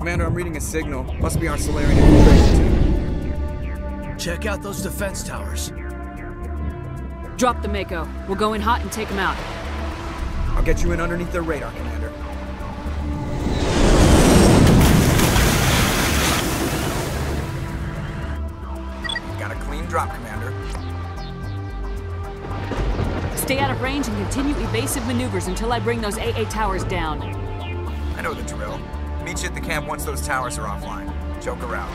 Commander, I'm reading a signal. Must be our Solarian infiltration team. Check out those defense towers. Drop the Mako. We'll go in hot and take them out. I'll get you in underneath their radar, Commander. Got a clean drop, Commander. Stay out of range and continue evasive maneuvers until I bring those AA towers down. I know the drill. Meet you at the camp once those towers are offline. Joke around.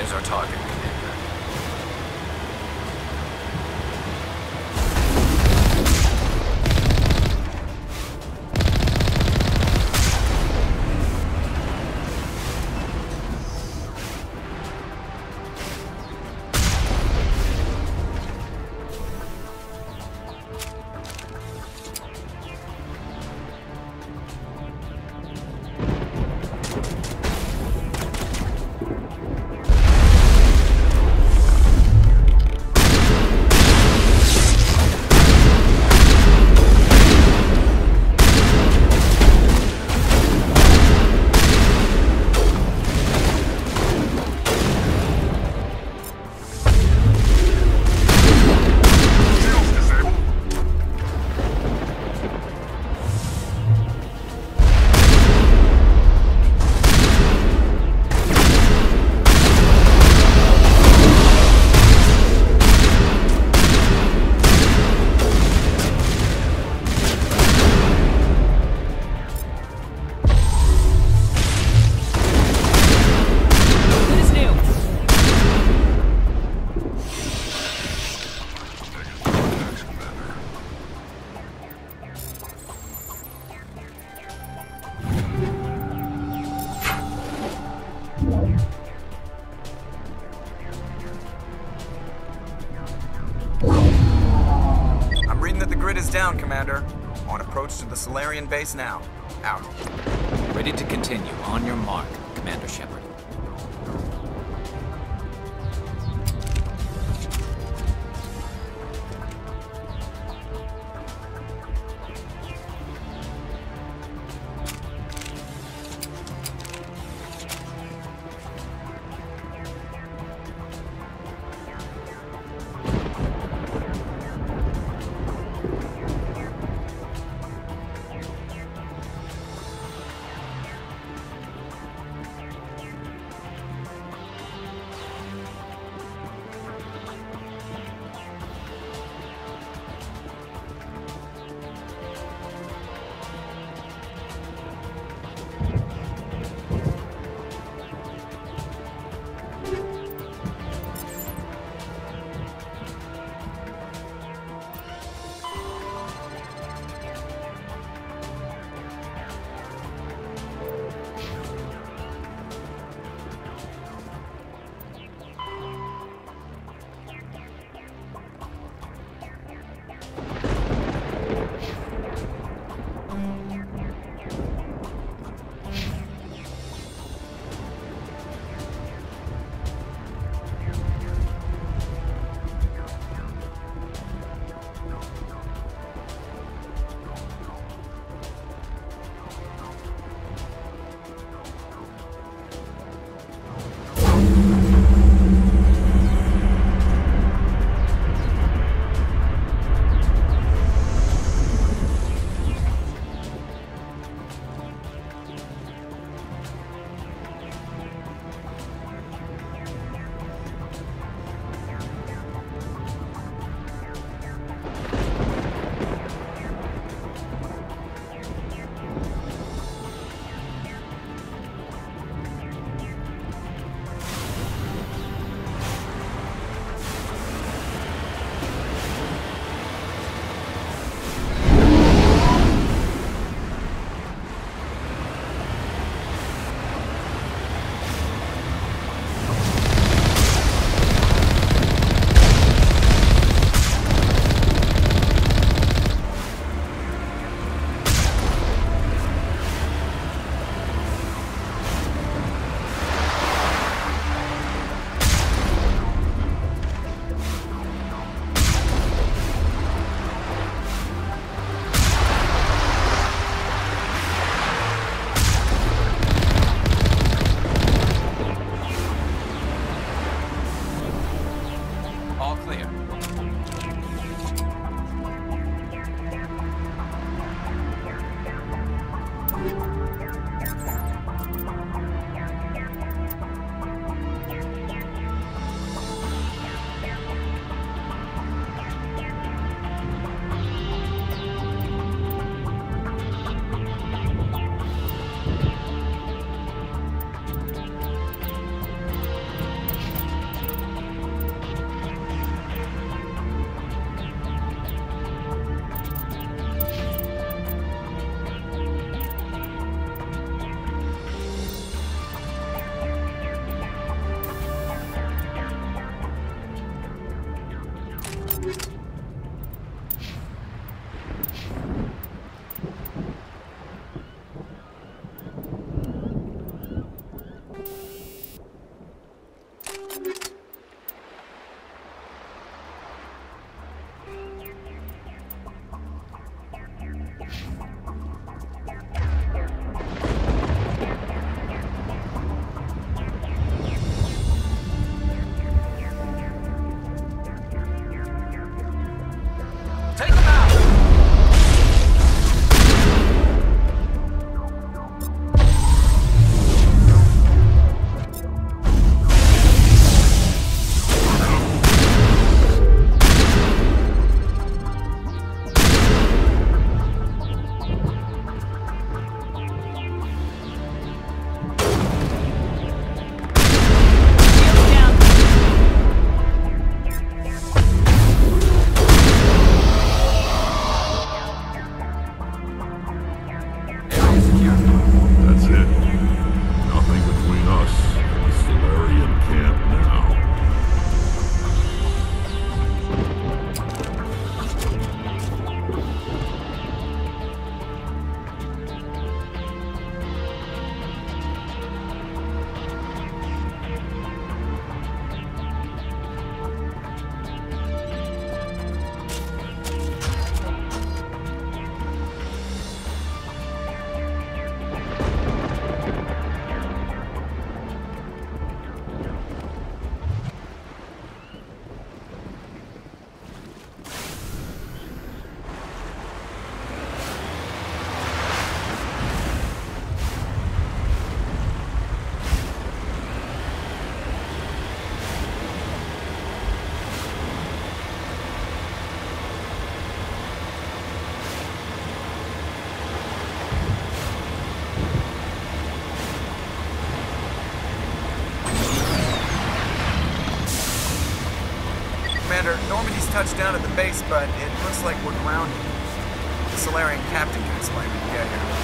There's our target, Commander. I'm reading that the grid is down, Commander. On approach to the Solarian base now. Out. Ready to continue. On your mark, Commander Shepard. touched down at the base, but it looks like we're grounded. The Solarian captain can explain when we get here.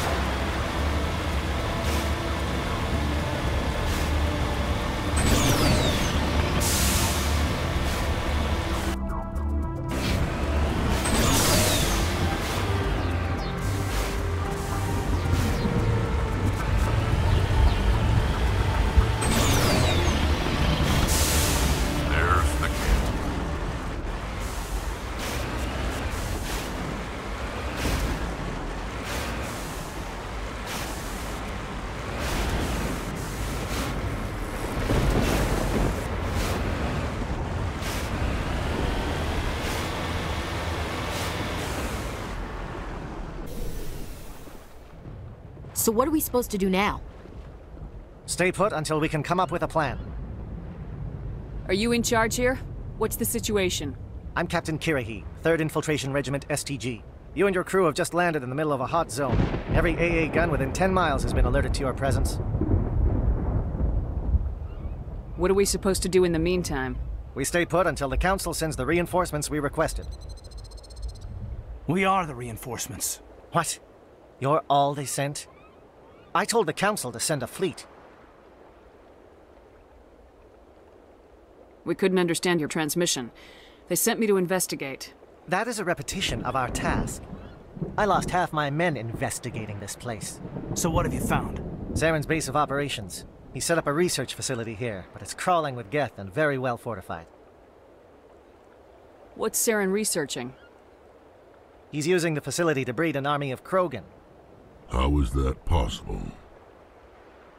So what are we supposed to do now? Stay put until we can come up with a plan. Are you in charge here? What's the situation? I'm Captain Kirahi, 3rd Infiltration Regiment STG. You and your crew have just landed in the middle of a hot zone. Every AA gun within 10 miles has been alerted to your presence. What are we supposed to do in the meantime? We stay put until the Council sends the reinforcements we requested. We are the reinforcements. What? You're all they sent? I told the Council to send a fleet. We couldn't understand your transmission. They sent me to investigate. That is a repetition of our task. I lost half my men investigating this place. So what have you found? Zaren's base of operations. He set up a research facility here, but it's crawling with Geth and very well fortified. What's Saren researching? He's using the facility to breed an army of Krogan. How is that possible?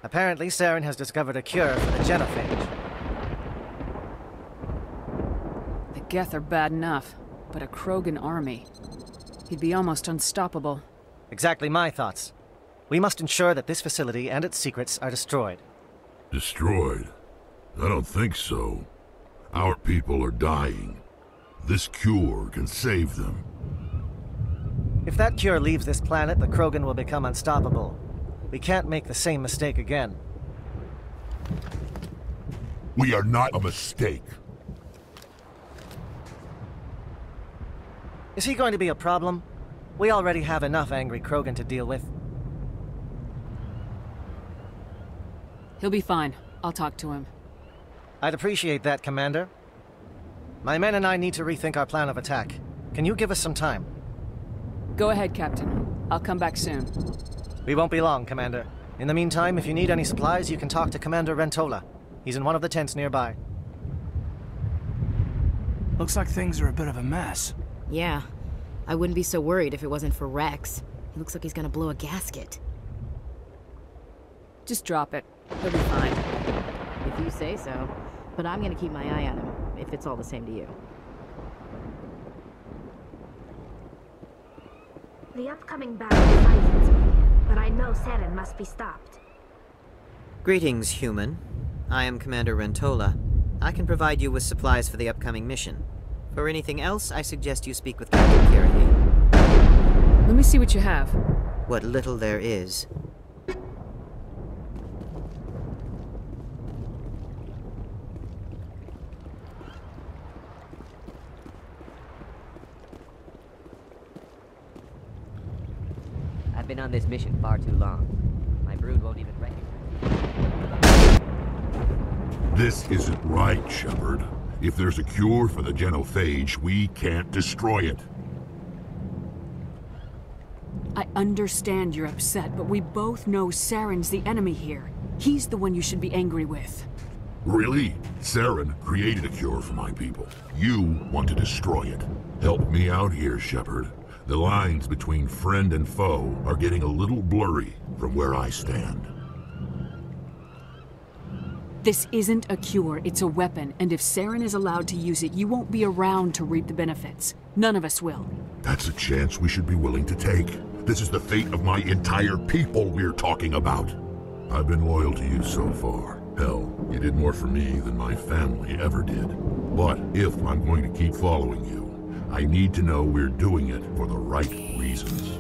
Apparently, Saren has discovered a cure for the genophage. The Geth are bad enough, but a Krogan army. He'd be almost unstoppable. Exactly my thoughts. We must ensure that this facility and its secrets are destroyed. Destroyed? I don't think so. Our people are dying. This cure can save them. If that cure leaves this planet, the Krogan will become unstoppable. We can't make the same mistake again. We are not a mistake. Is he going to be a problem? We already have enough angry Krogan to deal with. He'll be fine. I'll talk to him. I'd appreciate that, Commander. My men and I need to rethink our plan of attack. Can you give us some time? Go ahead, Captain. I'll come back soon. We won't be long, Commander. In the meantime, if you need any supplies, you can talk to Commander Rentola. He's in one of the tents nearby. Looks like things are a bit of a mess. Yeah. I wouldn't be so worried if it wasn't for Rex. He looks like he's gonna blow a gasket. Just drop it. He'll be fine. If you say so. But I'm gonna keep my eye on him, if it's all the same to you. The upcoming battle frightens me, but I know Saren must be stopped. Greetings, human. I am Commander Rentola. I can provide you with supplies for the upcoming mission. For anything else, I suggest you speak with Captain Kirahi. Let me see what you have. What little there is. I've been on this mission far too long. My brood won't even recognize me. This isn't right, Shepard. If there's a cure for the genophage, we can't destroy it. I understand you're upset, but we both know Saren's the enemy here. He's the one you should be angry with. Really? Saren created a cure for my people. You want to destroy it. Help me out here, Shepard. The lines between friend and foe are getting a little blurry from where I stand. This isn't a cure, it's a weapon, and if Saren is allowed to use it, you won't be around to reap the benefits. None of us will. That's a chance we should be willing to take. This is the fate of my entire people we're talking about. I've been loyal to you so far. Hell, you did more for me than my family ever did. But if I'm going to keep following you, I need to know we're doing it for the right reasons.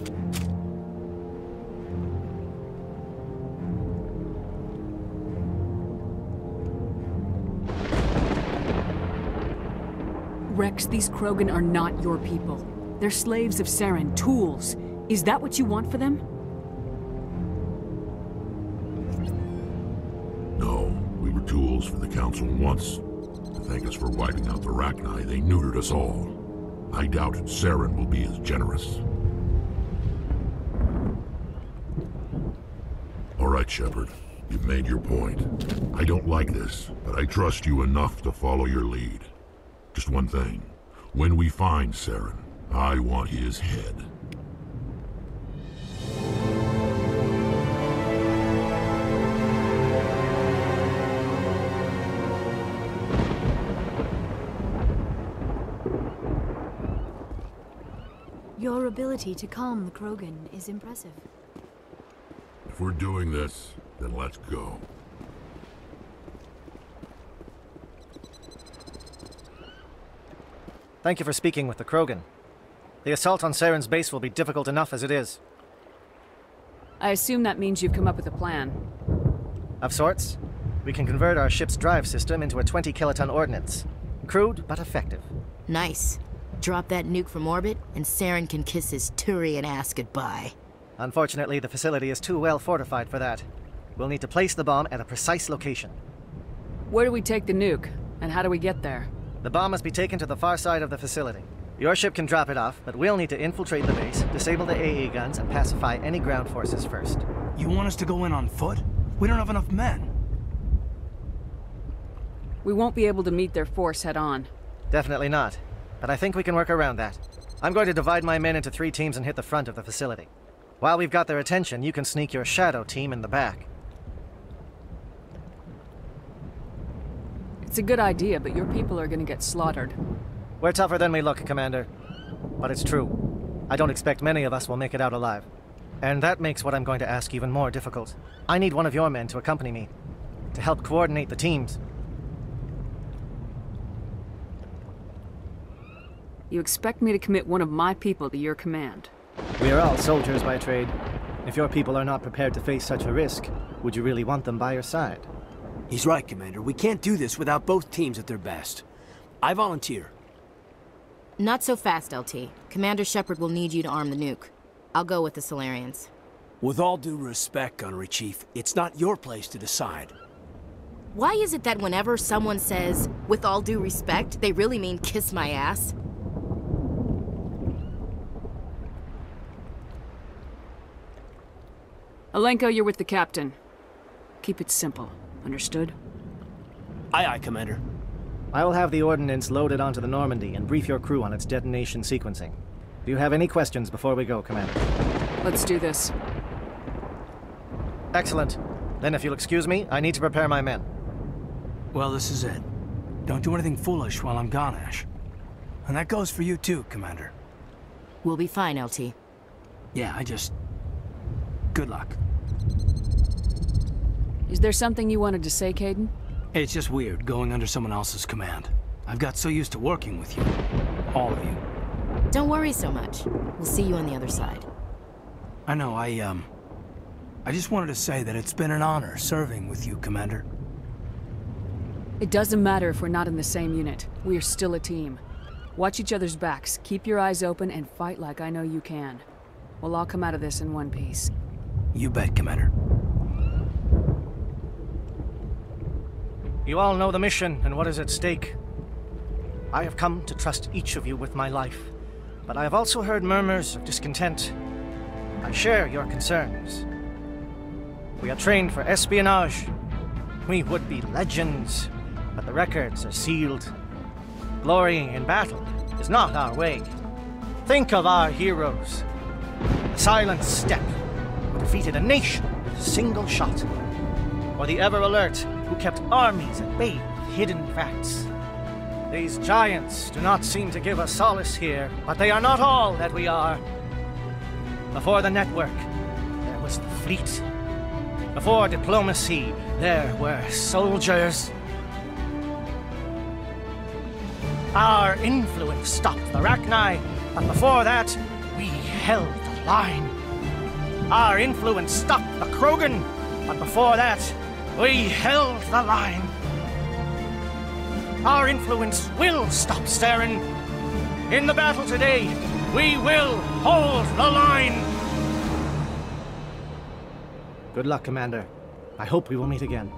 Rex, these Krogan are not your people. They're slaves of Saren, tools. Is that what you want for them? No, we were tools for the Council once. To thank us for wiping out the Rachni, they neutered us all. I doubt Saren will be as generous. All right, Shepard. You've made your point. I don't like this, but I trust you enough to follow your lead. Just one thing. When we find Saren, I want his head. Your ability to calm the Krogan is impressive. If we're doing this, then let's go. Thank you for speaking with the Krogan. The assault on Saren's base will be difficult enough as it is. I assume that means you've come up with a plan. Of sorts. We can convert our ship's drive system into a 20-kiloton ordnance. Crude, but effective. Nice. Drop that nuke from orbit, and Saren can kiss his Turian ass goodbye. Unfortunately, the facility is too well fortified for that. We'll need to place the bomb at a precise location. Where do we take the nuke? And how do we get there? The bomb must be taken to the far side of the facility. Your ship can drop it off, but we'll need to infiltrate the base, disable the AA guns, and pacify any ground forces first. You want us to go in on foot? We don't have enough men. We won't be able to meet their force head-on. Definitely not. But I think we can work around that. I'm going to divide my men into 3 teams and hit the front of the facility. While we've got their attention, you can sneak your shadow team in the back. It's a good idea, but your people are gonna get slaughtered. We're tougher than we look, Commander. But it's true. I don't expect many of us will make it out alive. And that makes what I'm going to ask even more difficult. I need one of your men to accompany me, to help coordinate the teams. You expect me to commit one of my people to your command? We are all soldiers by trade. If your people are not prepared to face such a risk, would you really want them by your side? He's right, Commander. We can't do this without both teams at their best. I volunteer. Not so fast, LT. Commander Shepard will need you to arm the nuke. I'll go with the Solarians. With all due respect, Gunnery Chief, it's not your place to decide. Why is it that whenever someone says, with all due respect, they really mean kiss my ass? Alenko, you're with the captain. Keep it simple. Understood? Aye, aye, Commander. I will have the ordnance loaded onto the Normandy and brief your crew on its detonation sequencing. Do you have any questions before we go, Commander? Let's do this. Excellent. Then if you'll excuse me, I need to prepare my men. Well, this is it. Don't do anything foolish while I'm gone, Ash. And that goes for you too, Commander. We'll be fine, LT. Yeah, good luck. Is there something you wanted to say, Caden? It's just weird, going under someone else's command. I've got so used to working with you. All of you. Don't worry so much. We'll see you on the other side. I know, I just wanted to say that it's been an honor serving with you, Commander. It doesn't matter if we're not in the same unit. We are still a team. Watch each other's backs, keep your eyes open, and fight like I know you can. We'll all come out of this in one piece. You bet, Commander. You all know the mission and what is at stake. I have come to trust each of you with my life, but I have also heard murmurs of discontent. I share your concerns. We are trained for espionage. We would be legends, but the records are sealed. Glorying in battle is not our way. Think of our heroes. The Silent Step, who defeated a nation with a single shot. Or the Ever Alert, who kept armies at bay with hidden facts. These giants do not seem to give us solace here, but they are not all that we are. Before the network, there was the fleet. Before diplomacy, there were soldiers. Our influence stopped the Rachni, but before that, we held the line. Our influence stopped the Krogan, but before that, we held the line. our influence will stop Saren. In the battle today, we will hold the line! Good luck, Commander. I hope we will meet again.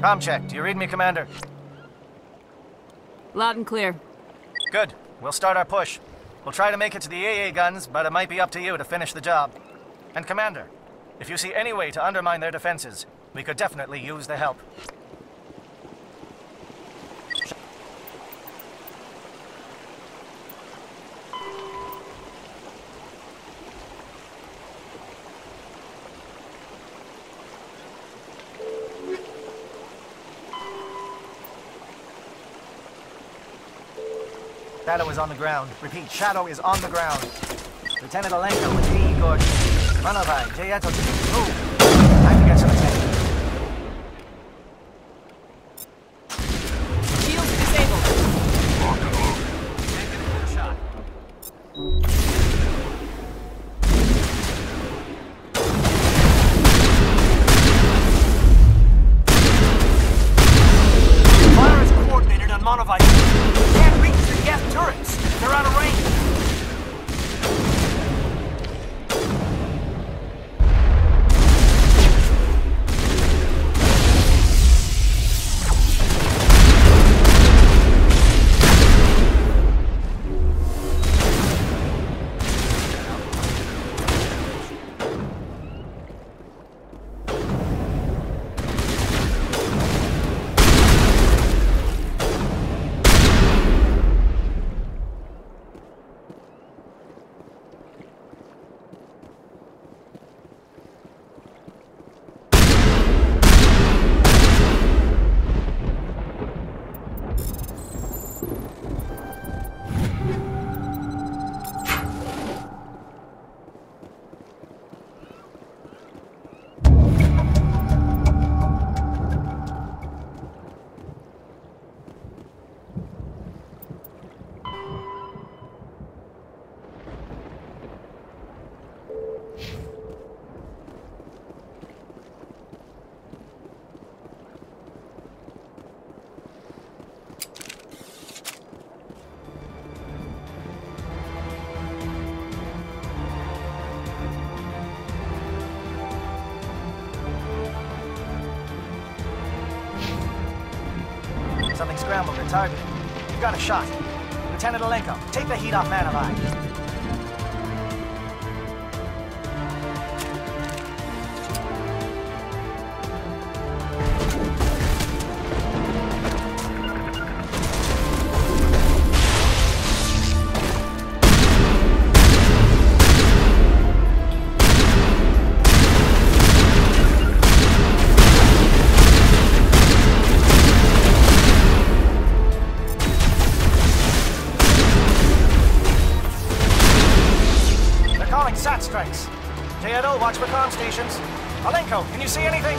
Comm check. Do you read me, Commander? Loud and clear. Good. We'll start our push. We'll try to make it to the AA guns, but it might be up to you to finish the job. And Commander, if you see any way to undermine their defenses, we could definitely use the help. Shadow is on the ground. Repeat, Shadow is on the ground. Lieutenant Alenko with E. Gordon. Manovai, Jayeto, move. Time to get some attention. Shields disabled. Can't get a clear shot. Fire is coordinated on Manovai. Can't reach the gas turrets. They're out of range. Something scrambled and targeted. You've got a shot. Lieutenant Alenko, take the heat off Manovai. SAT strikes. Jayeto, watch for comm stations. Alenko, can you see anything?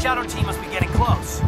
Shadow team must be getting close.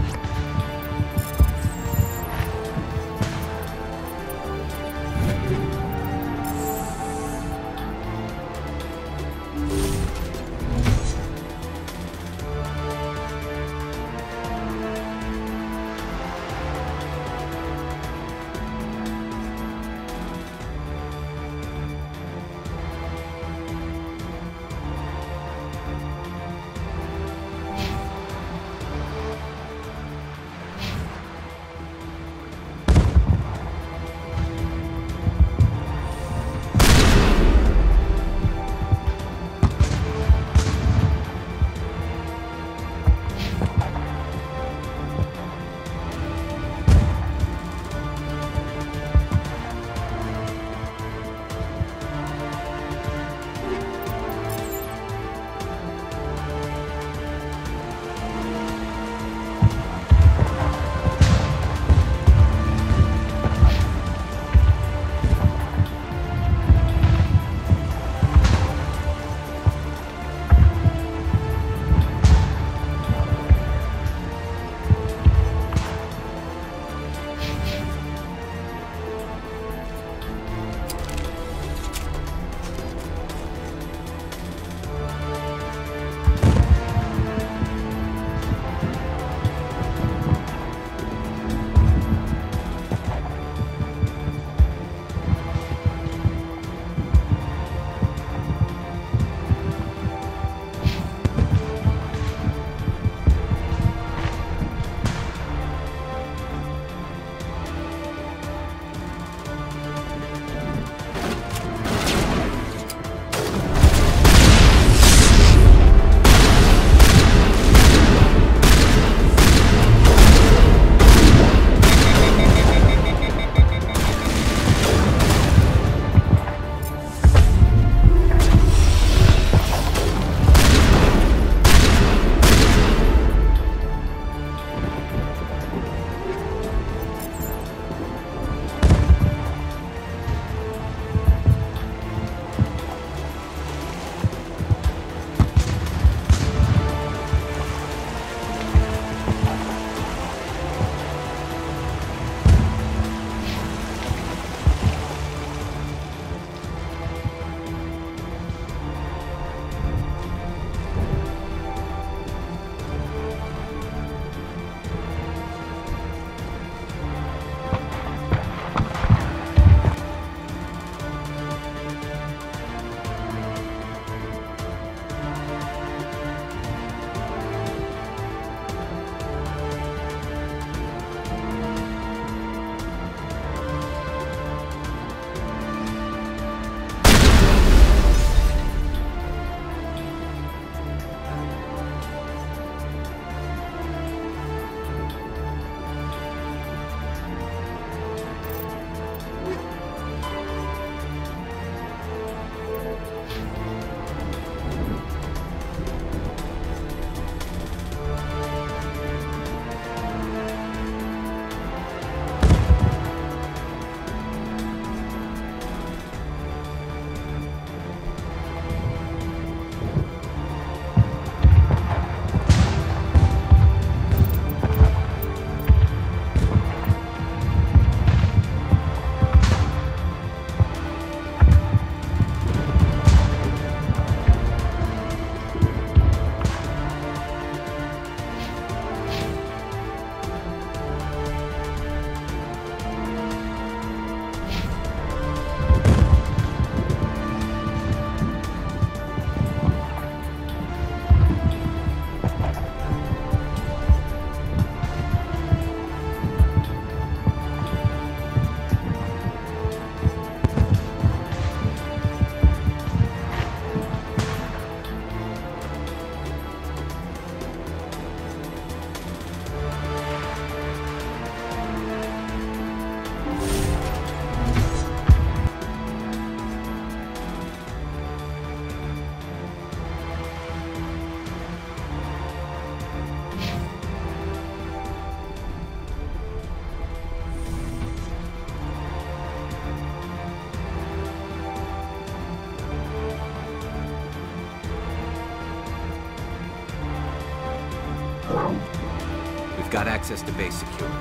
got access to base security.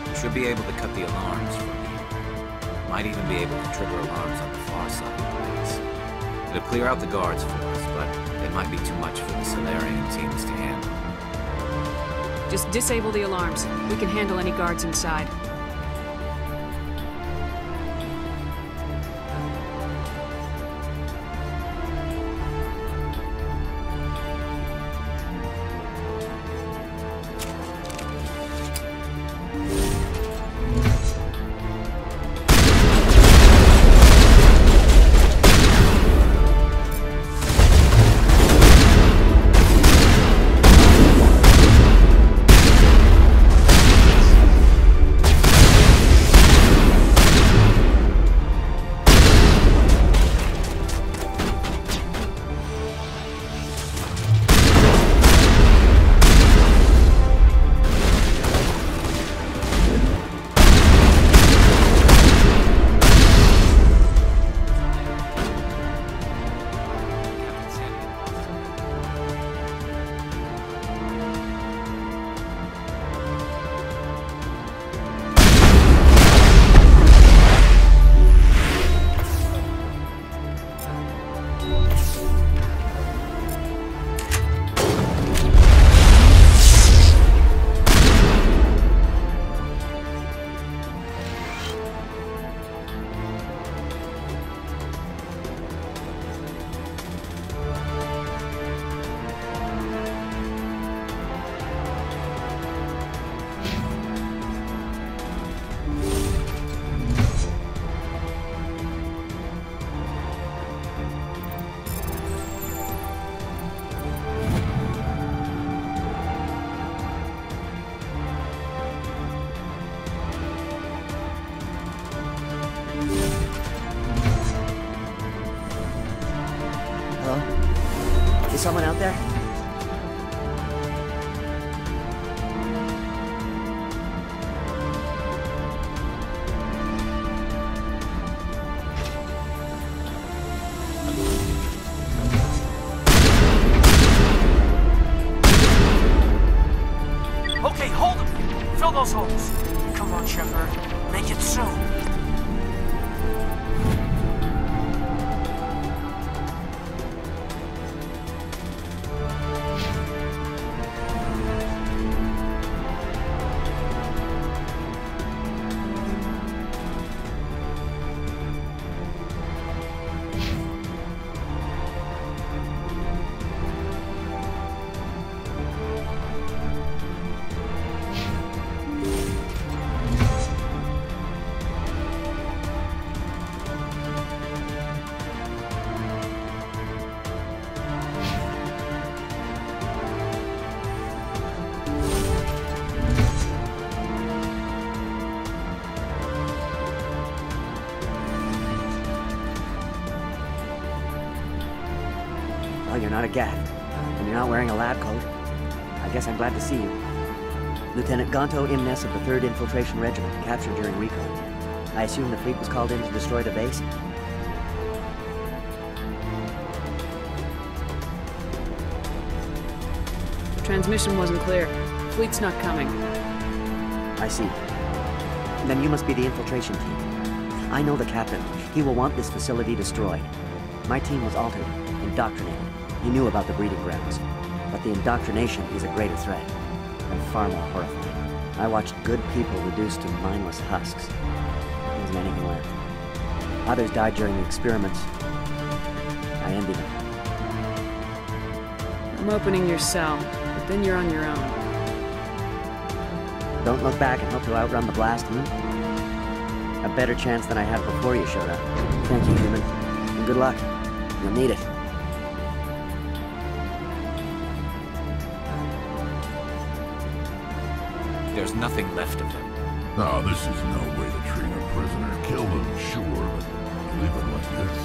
You should be able to cut the alarms from here. Might even be able to trigger alarms on the far side of the base. It'll clear out the guards for us, but they might be too much for the Solarian teams to handle. Just disable the alarms. We can handle any guards inside. Is someone out there? Okay, hold them! Fill those holes! Come on, Shepard. Make it soon! Well, you're not a Gath, and you're not wearing a lab coat. I guess I'm glad to see you. Lieutenant Gonto Imnes of the 3rd Infiltration Regiment, captured during recon. I assume the fleet was called in to destroy the base? The transmission wasn't clear. Fleet's not coming. I see. Then you must be the infiltration team. I know the captain. He will want this facility destroyed. My team was altered, indoctrinated. He knew about the breeding grounds. But the indoctrination is a greater threat, and far more horrifying. I watched good people reduced to mindless husks. There wasn't anything left. Others died during the experiments. I envy them. I'm opening your cell, but then you're on your own. Don't look back and hope to outrun the blast, A better chance than I had before you showed up. Thank you, human. And good luck. You'll need it. There's nothing left of them. No, this is no way to treat a prisoner. Kill them, sure, but leave them like this.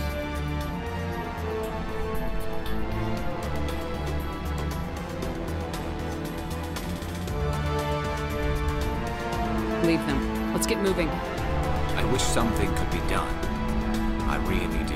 Leave them. Let's get moving. I wish something could be done. I really do.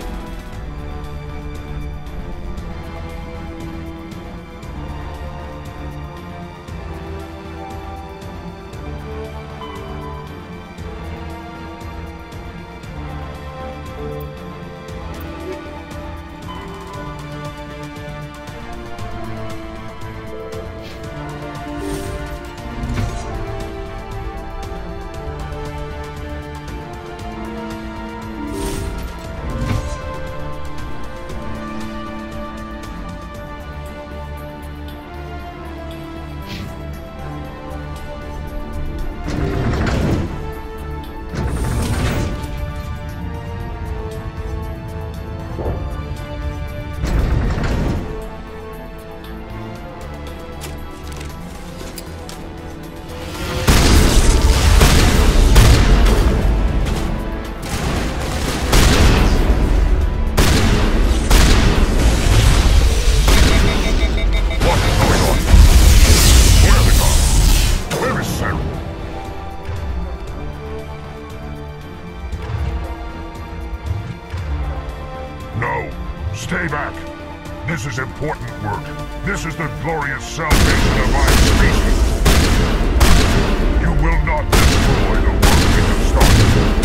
Stay back. This is important work. This is the glorious salvation of our species. You will not destroy the work we have started.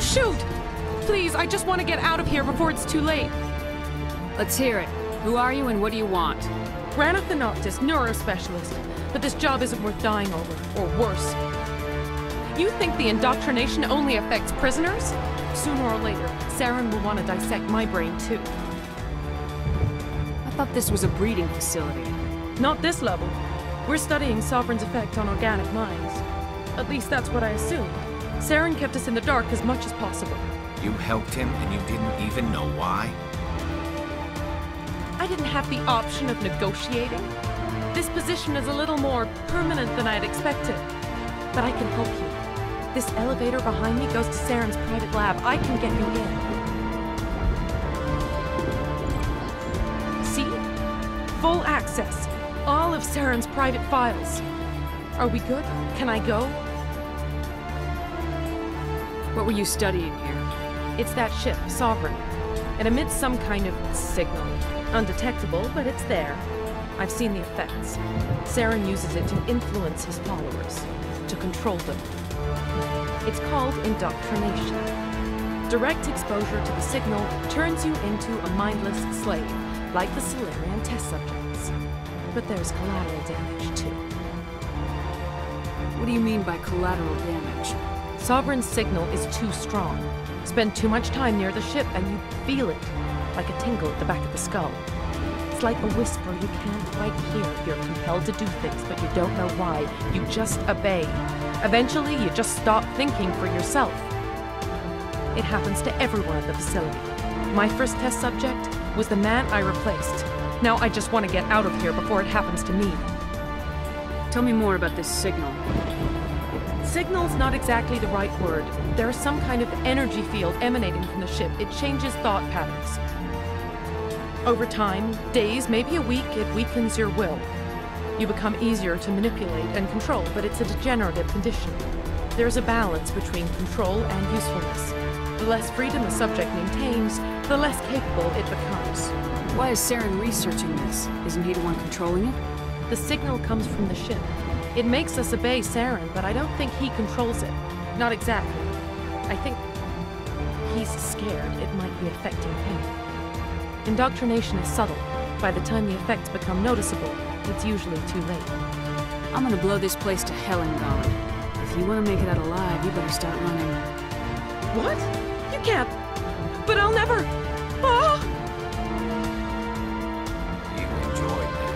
Shoot! Please, I just want to get out of here before it's too late. Let's hear it. Who are you and what do you want? Granathanoptis, neurospecialist. But this job isn't worth dying over, or worse. You think the indoctrination only affects prisoners? Sooner or later, Saren will want to dissect my brain too. I thought this was a breeding facility. Not this level. We're studying Sovereign's effect on organic minds. At least that's what I assumed. Saren kept us in the dark as much as possible. You helped him and you didn't even know why? I didn't have the option of negotiating. This position is a little more permanent than I had expected. But I can help you. This elevator behind me goes to Saren's private lab. I can get you in. See? Full access. All of Saren's private files. Are we good? Can I go? What were you studying here? It's that ship, Sovereign. It emits some kind of signal. Undetectable, but it's there. I've seen the effects. Saren uses it to influence his followers, to control them. It's called indoctrination. Direct exposure to the signal turns you into a mindless slave, like the Solarian test subjects. But there's collateral damage, too. What do you mean by collateral damage? Sovereign's signal is too strong. Spend too much time near the ship and you feel it, like a tingle at the back of the skull. It's like a whisper you can't quite hear. You're compelled to do things, but you don't know why. You just obey. Eventually, you just stop thinking for yourself. It happens to everyone at the facility. My first test subject was the man I replaced. Now I just want to get out of here before it happens to me. Tell me more about this signal. Signal's not exactly the right word. There's some kind of energy field emanating from the ship. It changes thought patterns. Over time, days, maybe a week, it weakens your will. You become easier to manipulate and control, but it's a degenerative condition. There's a balance between control and usefulness. The less freedom the subject maintains, the less capable it becomes. Why is Saren researching this? Isn't he the one controlling it? The signal comes from the ship. It makes us obey Saren, but I don't think he controls it. Not exactly. I think he's scared it might be affecting him. Indoctrination is subtle. By the time the effects become noticeable, it's usually too late. I'm gonna blow this place to hell and gone. If you want to make it out alive, you better start running. What? You can't. But I'll never. Ah! You enjoyed that.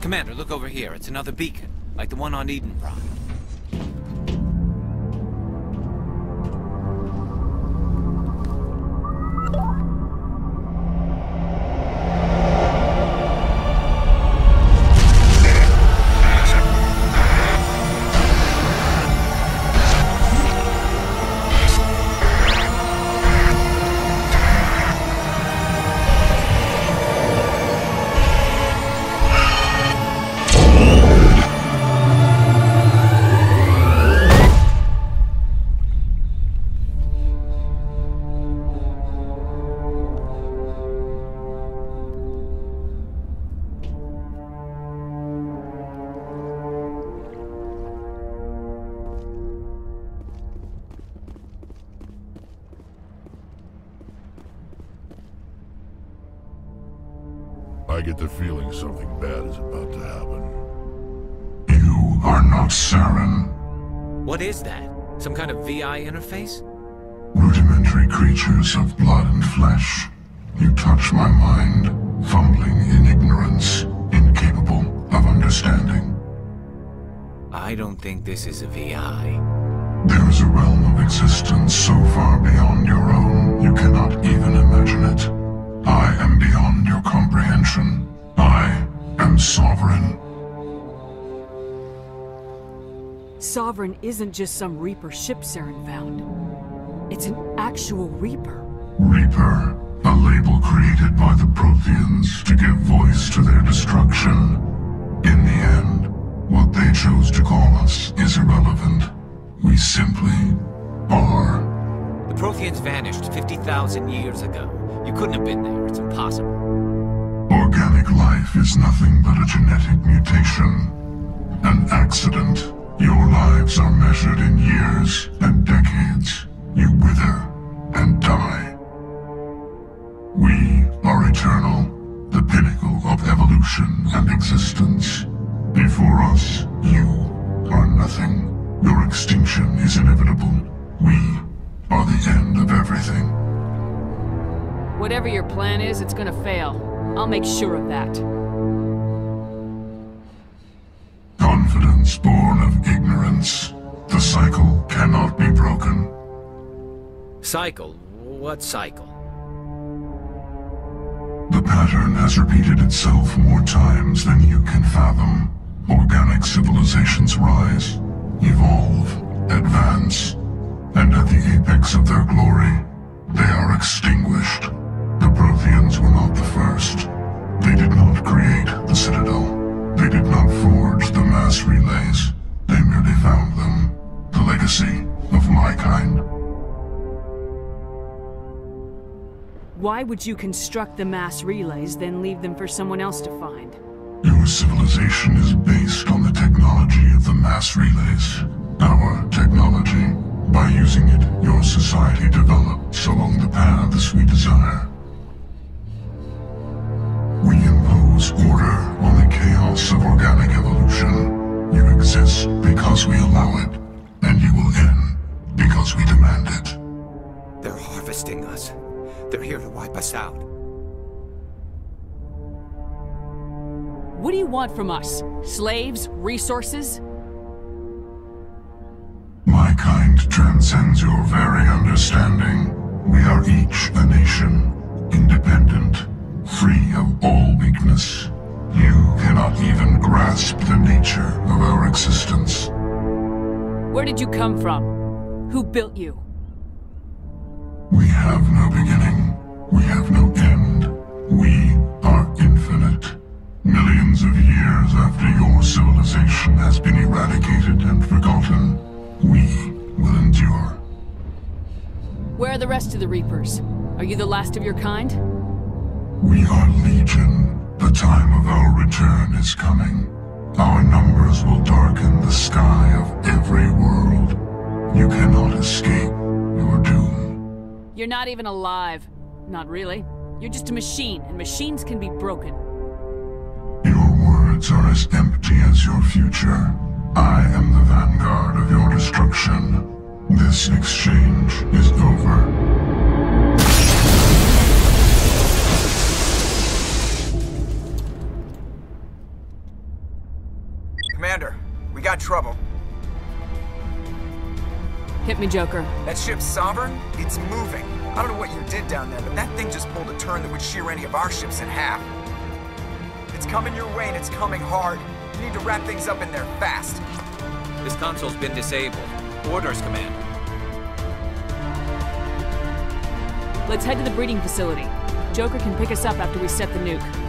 Commander, look over here. It's another beacon, like the one on Eden Prime. I get the feeling something bad is about to happen. You are not Saren. What is that? Some kind of VI interface? Rudimentary creatures of blood and flesh. You touch my mind, fumbling in ignorance, incapable of understanding. I don't think this is a VI. There is a realm of existence so far beyond your own, you cannot even imagine it. I am beyond your comprehension. I am sovereign. Sovereign isn't just some Reaper ship Saren found. It's an actual Reaper. Reaper, a label created by the Protheans to give voice to their destruction. In the end, what they chose to call us is irrelevant. We simply are. The Protheans vanished 50,000 years ago. You couldn't have been there. It's impossible. Organic life is nothing but a genetic mutation. An accident. Your lives are measured in years and decades. You wither and die. We are eternal, the pinnacle of evolution and existence. Before us, you are nothing. Your extinction is inevitable. We are the end of everything. Whatever your plan is, it's gonna fail. I'll make sure of that. Confidence born of ignorance. The cycle cannot be broken. Cycle? What cycle? The pattern has repeated itself more times than you can fathom. Organic civilizations rise, evolve, advance, and at the apex of their glory, they are extinguished. The Protheans were not the first. They did not create the Citadel. They did not forge the mass relays. They merely found them. The legacy of my kind. Why would you construct the mass relays, then leave them for someone else to find? Your civilization is based on the technology of the mass relays. Our technology. By using it, your society develops along the paths we desire. We impose order on the chaos of organic evolution. You exist because we allow it, and you will end because we demand it. They're harvesting us. They're here to wipe us out. What do you want from us? Slaves? Resources? My kind transcends your very understanding. We are each a nation, independent, free of all weakness. You cannot even grasp the nature of our existence. Where did you come from? Who built you? We have no beginning. We have no end. We are infinite. Millions of years after your civilization has been eradicated and forgotten, we will endure. Where are the rest of the Reapers? Are you the last of your kind? We are Legion. The time of our return is coming. Our numbers will darken the sky of every world. You cannot escape your doom. You're not even alive. Not really. You're just a machine, and machines can be broken. Your words are as empty as your future. I am the vanguard of your destruction. This exchange is over. me, Joker. That ship's Sovereign? It's moving. I don't know what you did down there, but that thing just pulled a turn that would shear any of our ships in half. It's coming your way and it's coming hard. You need to wrap things up in there fast. This console's been disabled. Orders, Commander. Let's head to the breeding facility. Joker can pick us up after we set the nuke.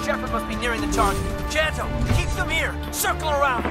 Shepard must be nearing the target. Janto, keep them here! Circle around!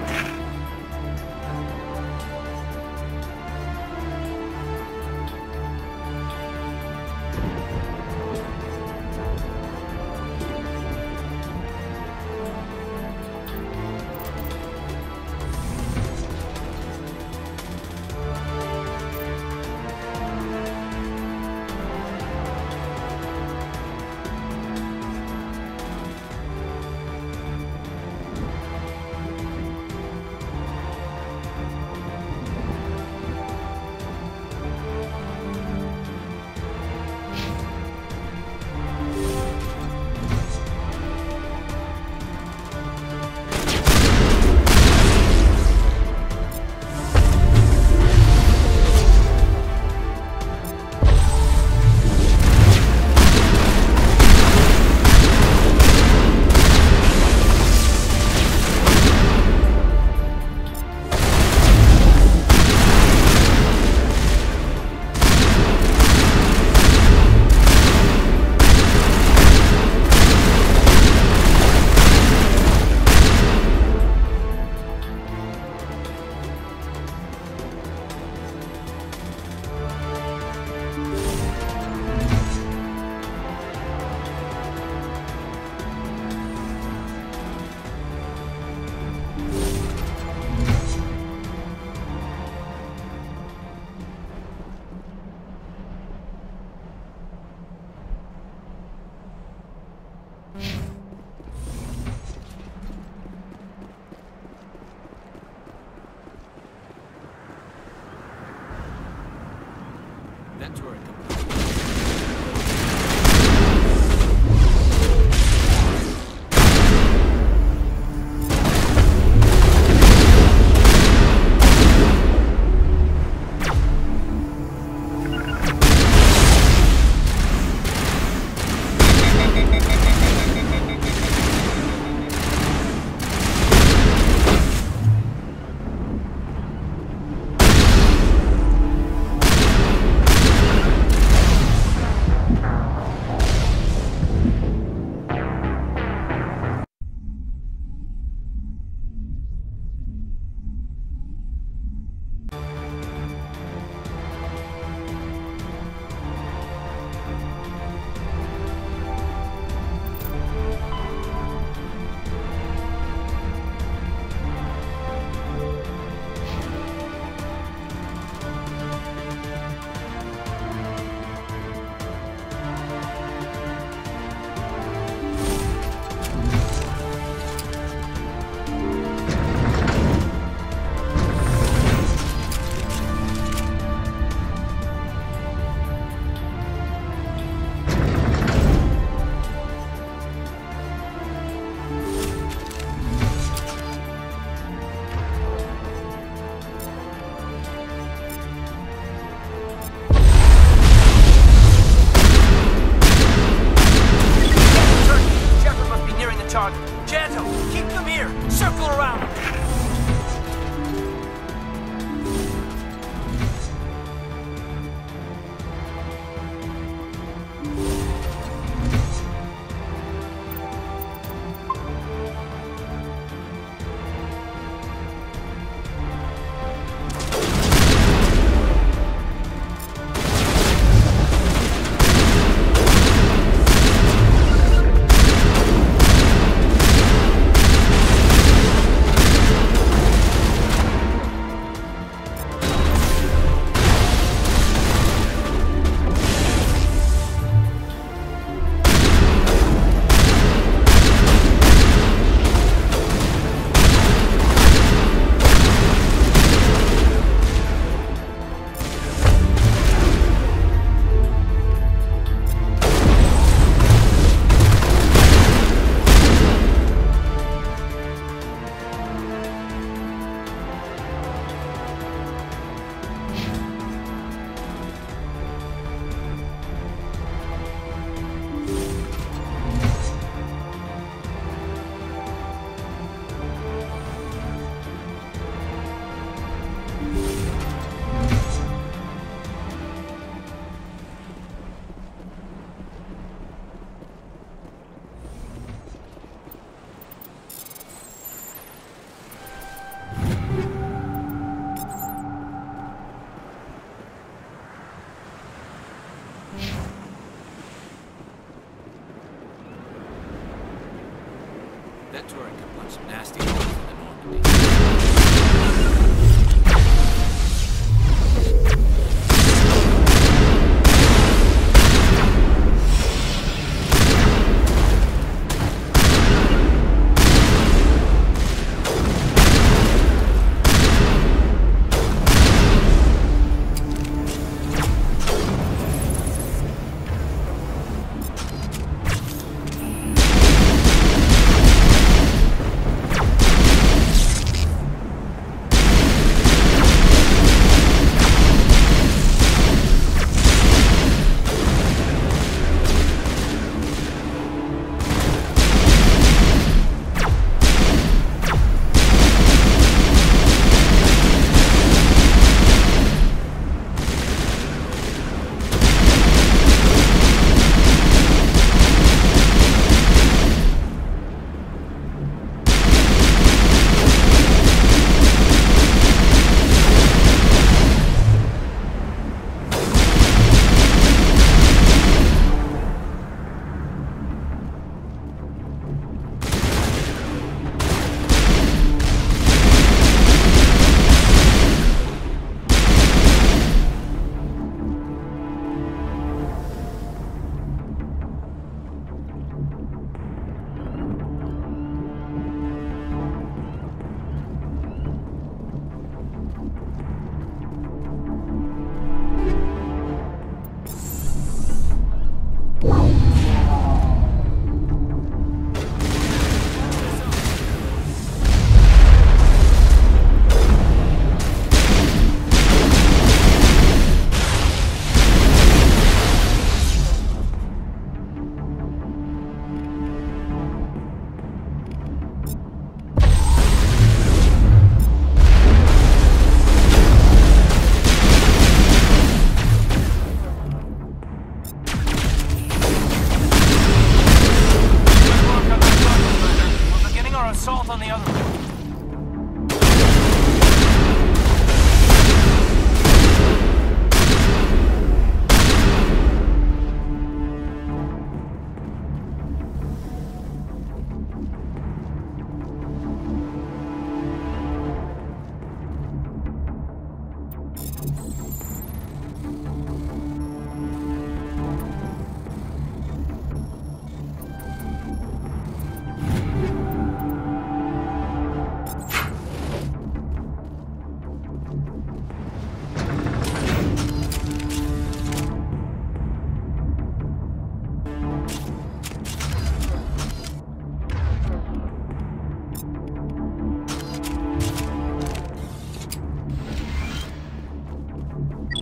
Some nasty holes in the Normandy.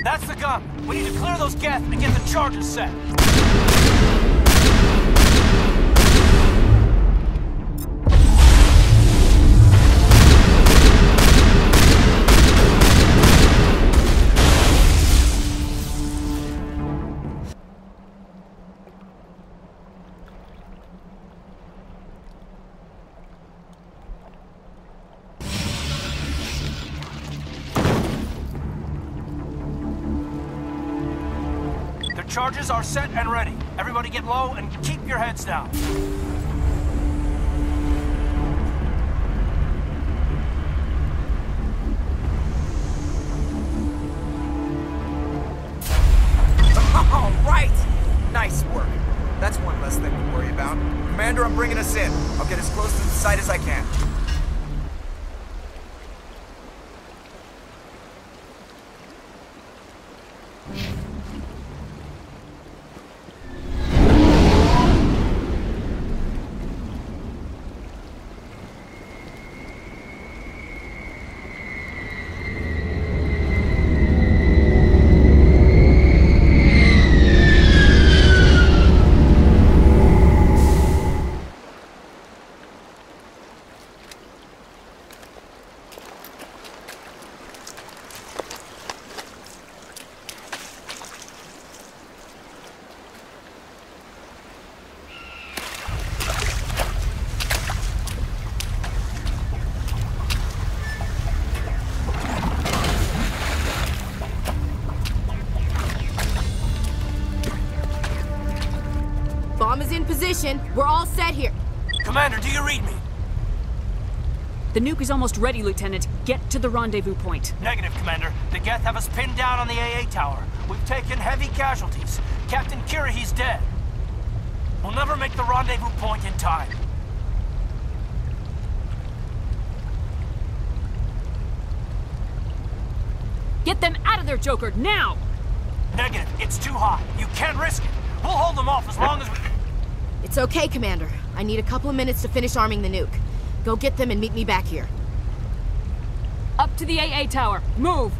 That's the gun. We need to clear those gas and get the charges set. Charges are set and ready. Everybody get low and keep your heads down. All right! Nice work. That's one less thing to worry about. Commander, I'm bringing us in. I'll get as close to the site as I can. Bomb is in position. We're all set here. Commander, do you read me? The nuke is almost ready, Lieutenant. Get to the rendezvous point. Negative, Commander. The Geth have us pinned down on the AA tower. We've taken heavy casualties. Captain Kirahi's dead. We'll never make the rendezvous point in time. Get them out of there, Joker, now! Negative. It's too hot. You can't risk it. We'll hold them off as long as we... It's okay, Commander. I need a couple of minutes to finish arming the nuke. Go get them and meet me back here. Up to the AA tower. Move!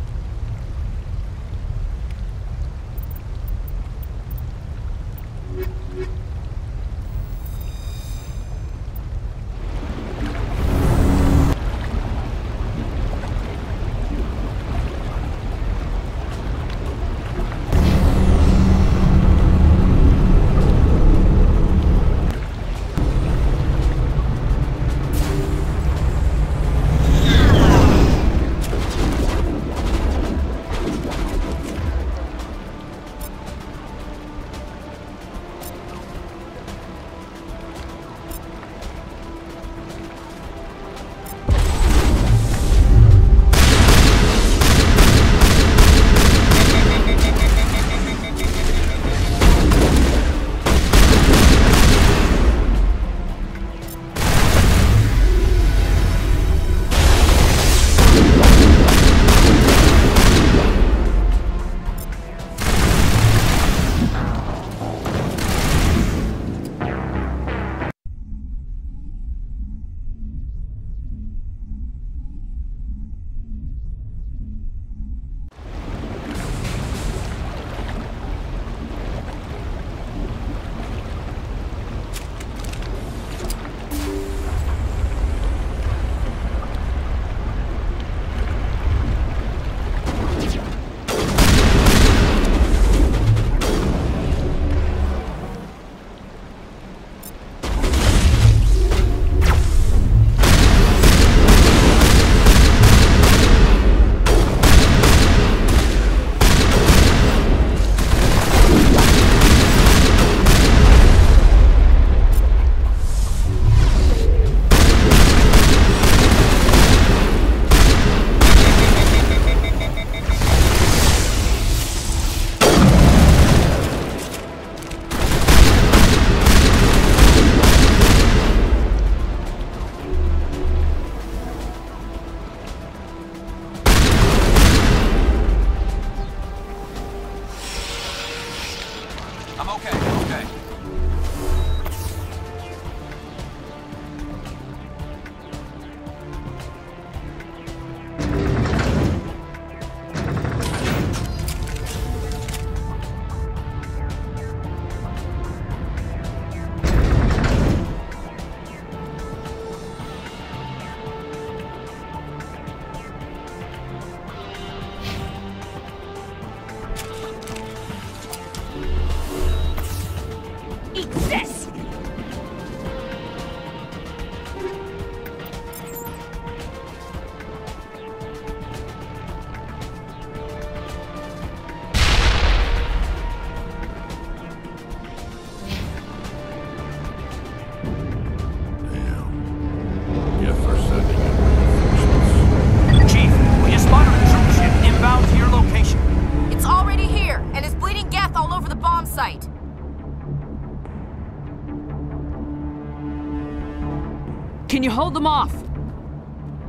Can you hold them off?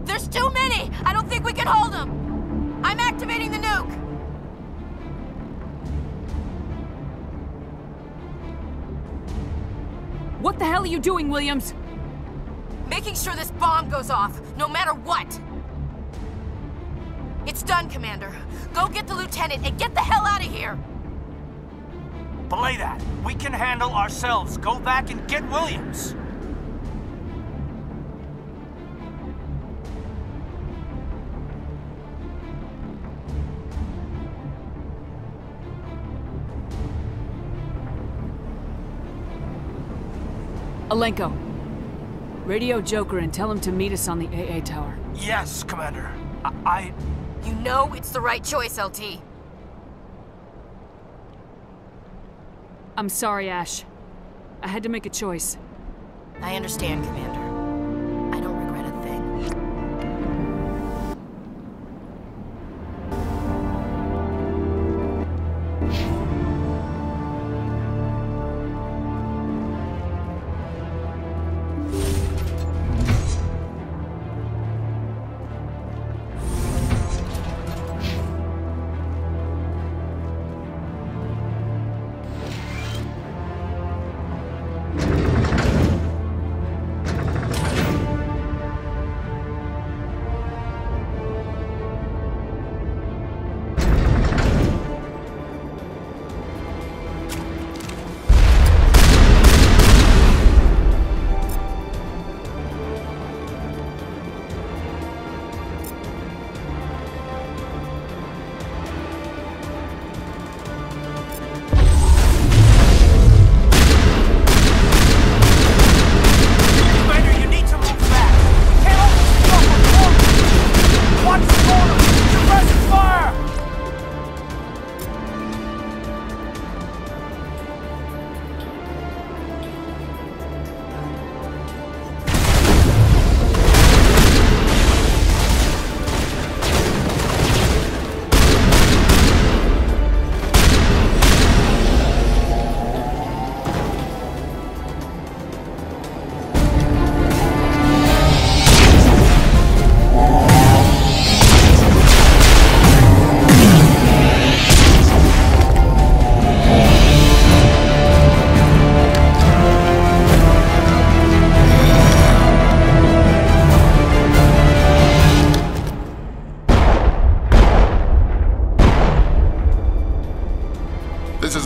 There's too many! I don't think we can hold them! I'm activating the nuke! What the hell are you doing, Williams? Making sure this bomb goes off, no matter what! It's done, Commander. Go get the lieutenant and get the hell out of here! Belay that. We can handle ourselves. Go back and get Williams. Alenko, radio Joker and tell him to meet us on the AA tower. Yes, Commander. You know it's the right choice, LT. I'm sorry, Ash. I had to make a choice. I understand, Commander. I don't regret a thing.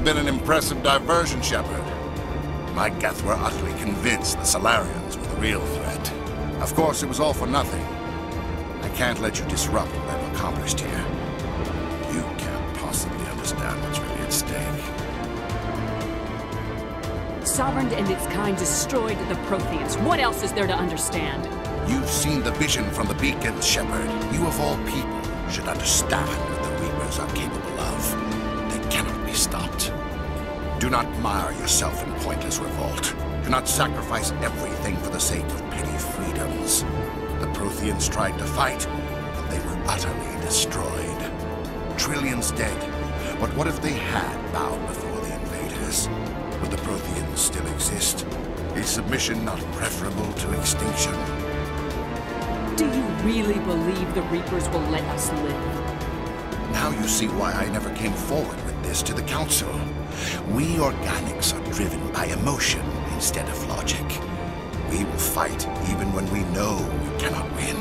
has been an impressive diversion, Shepard. My Geth were utterly convinced the Solarians were the real threat. Of course, it was all for nothing. I can't let you disrupt what I've accomplished here. You can't possibly understand what's really at stake. Sovereign and its kind destroyed the Protheans. What else is there to understand? You've seen the vision from the beacons, Shepard. You of all people should understand what the Reapers are capable of. They cannot be stopped. Do not mire yourself in pointless revolt. Do not sacrifice everything for the sake of petty freedoms. The Protheans tried to fight, and they were utterly destroyed. Trillions dead. But what if they had bowed before the invaders? Would the Protheans still exist? Is submission not preferable to extinction? Do you really believe the Reapers will let us live? Now you see why I never came forward with this to the Council. We organics are driven by emotion instead of logic. We will fight even when we know we cannot win.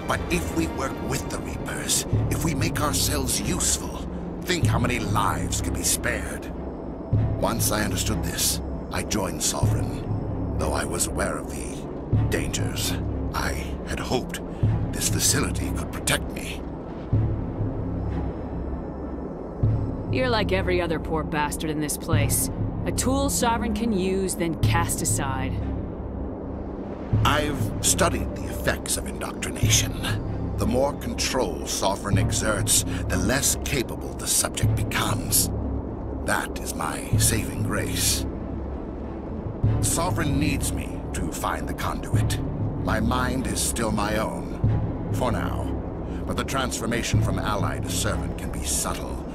But if we work with the Reapers, if we make ourselves useful, think how many lives could be spared. Once I understood this, I joined Sovereign, though I was aware of the dangers. I had hoped this facility could protect me. You're like every other poor bastard in this place. A tool Sovereign can use, then cast aside. I've studied the effects of indoctrination. The more control Sovereign exerts, the less capable the subject becomes. That is my saving grace. Sovereign needs me to find the conduit. My mind is still my own, for now. But the transformation from ally to servant can be subtle.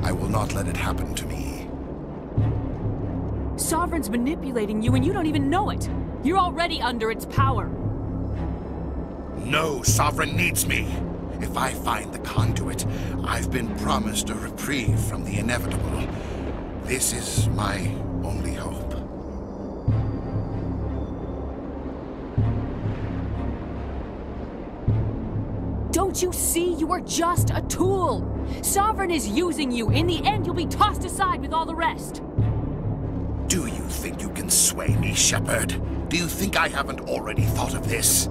I will not let it happen to me. Sovereign's manipulating you and you don't even know it. You're already under its power. No, Sovereign needs me. If I find the conduit, I've been promised a reprieve from the inevitable. This is my only hope. Don't you see? You are just a tool. Sovereign is using you. In the end, you'll be tossed aside with all the rest. Do you think you can sway me, Shepard? Do you think I haven't already thought of this?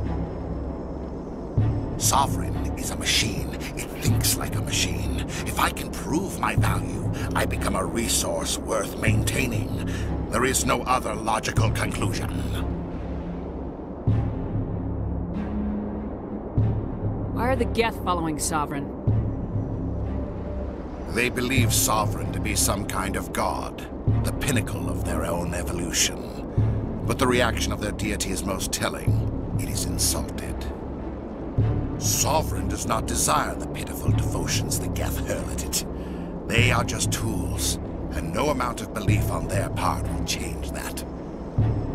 Sovereign is a machine. It thinks like a machine. If I can prove my value, I become a resource worth maintaining. There is no other logical conclusion. Why are the Geth following Sovereign? They believe Sovereign to be some kind of god, the pinnacle of their own evolution. But the reaction of their deity is most telling. It is insulted. Sovereign does not desire the pitiful devotions the Geth hurl at it. They are just tools, and no amount of belief on their part will change that.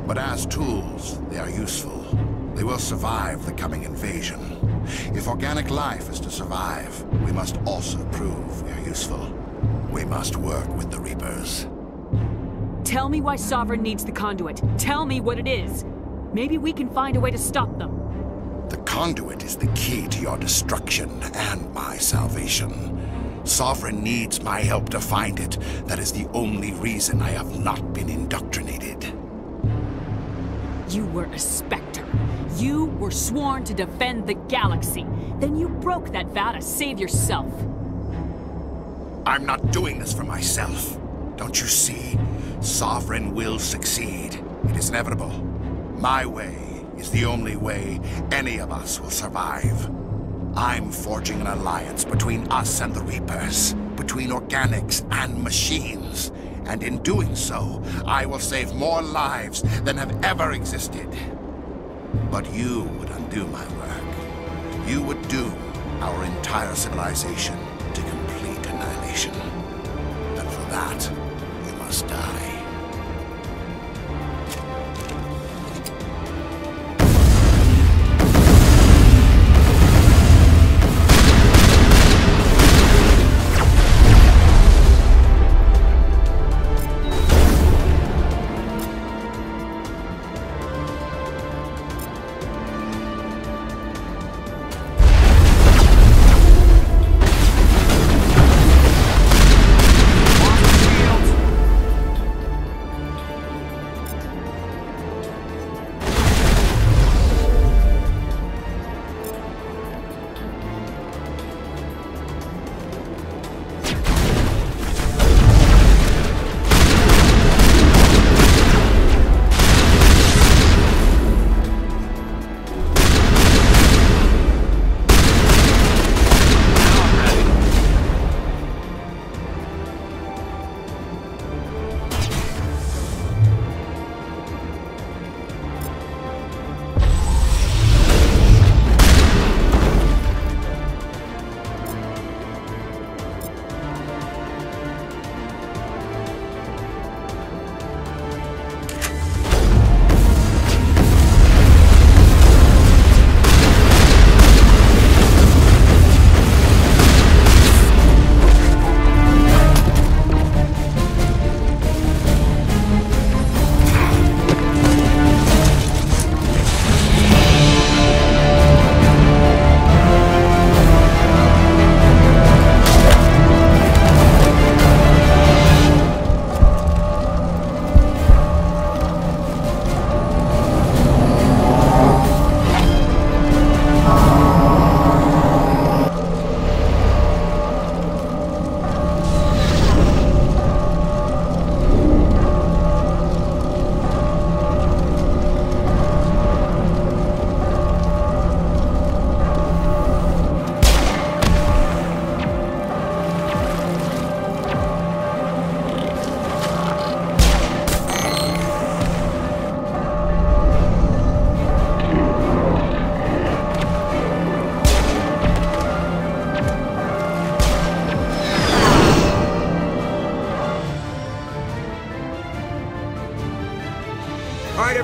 But as tools, they are useful. They will survive the coming invasion. If organic life is to survive, we must also prove we are useful. We must work with the Reapers. Tell me why Sovereign needs the conduit. Tell me what it is. Maybe we can find a way to stop them. The conduit is the key to your destruction and my salvation. Sovereign needs my help to find it. That is the only reason I have not been indoctrinated. You were a Spectre. You were sworn to defend the galaxy. Then you broke that vow to save yourself. I'm not doing this for myself. Don't you see? Sovereign will succeed. It is inevitable. My way is the only way any of us will survive. I'm forging an alliance between us and the Reapers, between organics and machines. And in doing so, I will save more lives than have ever existed. But you would undo my work. You would doom our entire civilization to complete annihilation. And for that, you must die. Shields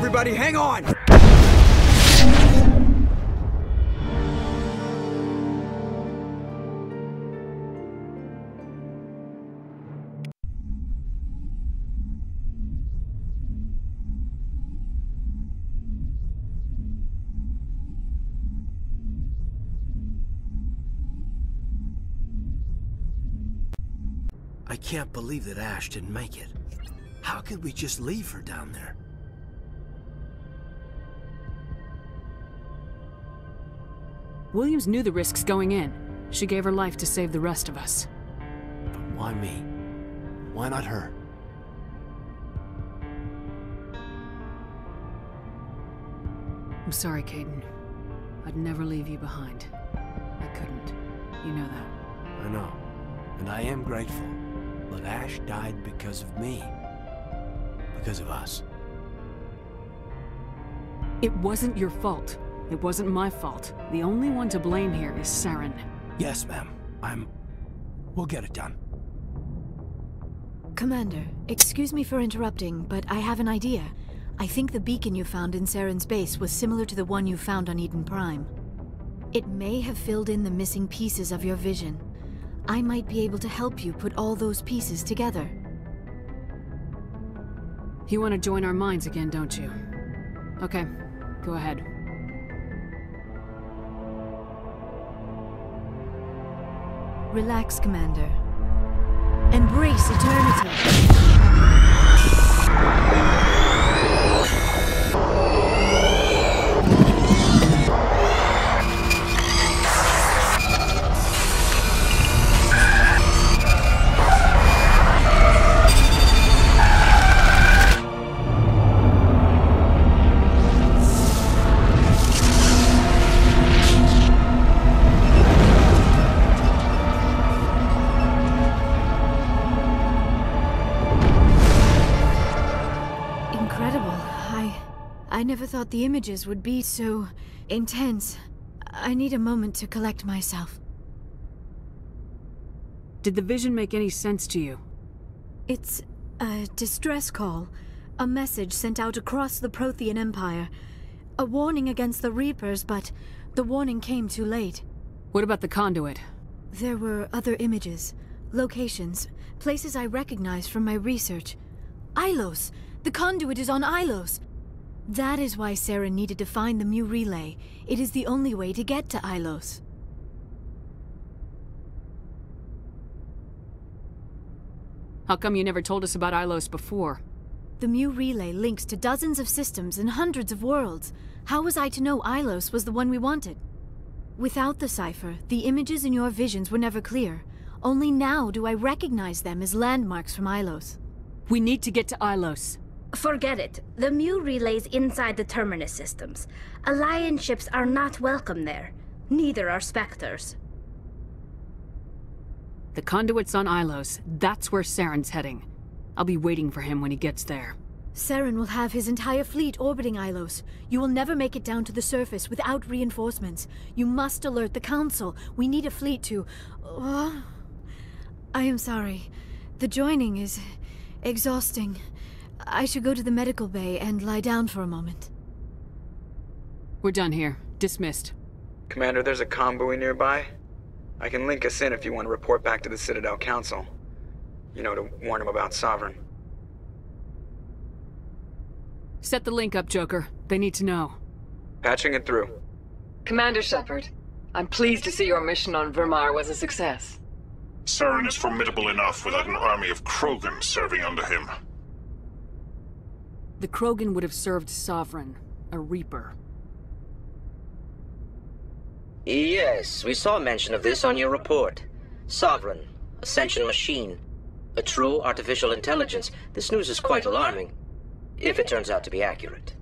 everybody, hang on! I can't believe that Ash didn't make it. How could we just leave her down there? Williams knew the risks going in. She gave her life to save the rest of us. But why me? Why not her? I'm sorry, Caden. I'd never leave you behind. I couldn't. You know that. I know. And I am grateful. But Ash died because of me. Because of us. It wasn't your fault. It wasn't my fault. The only one to blame here is Saren. Yes, ma'am. We'll get it done. Commander, excuse me for interrupting, but I have an idea. I think the beacon you found in Saren's base was similar to the one you found on Eden Prime. It may have filled in the missing pieces of your vision. I might be able to help you put all those pieces together. You want to join our minds again, don't you? Okay, go ahead. Relax, Commander. Embrace eternity. I never thought the images would be so intense. I need a moment to collect myself. Did the vision make any sense to you? It's a distress call. A message sent out across the Prothean Empire. A warning against the Reapers, but the warning came too late. What about the conduit? There were other images, locations, places I recognized from my research. Ilos! The conduit is on Ilos! That is why Saren needed to find the Mu relay. It is the only way to get to Ilos. How come you never told us about Ilos before? The Mu relay links to dozens of systems and hundreds of worlds. How was I to know Ilos was the one we wanted? Without the cipher, the images in your visions were never clear. Only now do I recognize them as landmarks from Ilos. We need to get to Ilos. Forget it. The Mu relay's inside the Terminus systems. Alliance ships are not welcome there. Neither are Spectres. The conduit's on Ilos. That's where Saren's heading. I'll be waiting for him when he gets there. Saren will have his entire fleet orbiting Ilos. You will never make it down to the surface without reinforcements. You must alert the Council. We need a fleet to... I am sorry. The joining is exhausting. I should go to the medical bay and lie down for a moment. We're done here. Dismissed. Commander, there's a comm buoy nearby. I can link us in if you want to report back to the Citadel Council. You know, to warn them about Sovereign. Set the link up, Joker. They need to know. Patching it through. Commander Shepard, I'm pleased to see your mission on Virmire was a success. Saren is formidable enough without an army of Krogan serving under him. The Krogan would have served Sovereign, a Reaper. Yes, we saw mention of this on your report. Sovereign, Ascension machine, a true artificial intelligence. This news is quite alarming, if it turns out to be accurate.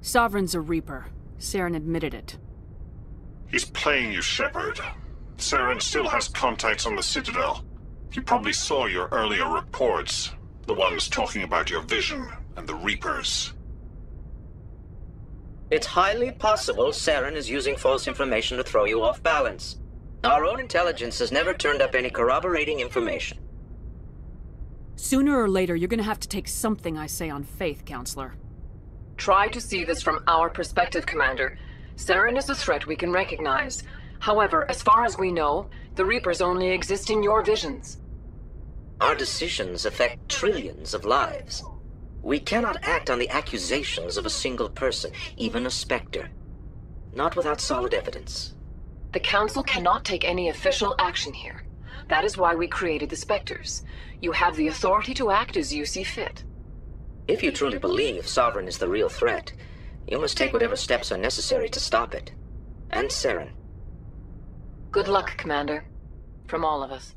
Sovereign's a Reaper. Saren admitted it. He's playing you, Shepard. Saren still has contacts on the Citadel. He probably saw your earlier reports, the ones talking about your vision and the Reapers. It's highly possible Saren is using false information to throw you off balance. Our own intelligence has never turned up any corroborating information. Sooner or later, you're gonna have to take something I say on faith, Counselor. Try to see this from our perspective, Commander. Saren is a threat we can recognize. However, as far as we know, the Reapers only exist in your visions. Our decisions affect trillions of lives. We cannot act on the accusations of a single person, even a Spectre. Not without solid evidence. The Council cannot take any official action here. That is why we created the Spectres. You have the authority to act as you see fit. If you truly believe Sovereign is the real threat, you must take whatever steps are necessary to stop it. And Saren. Good luck, Commander. From all of us.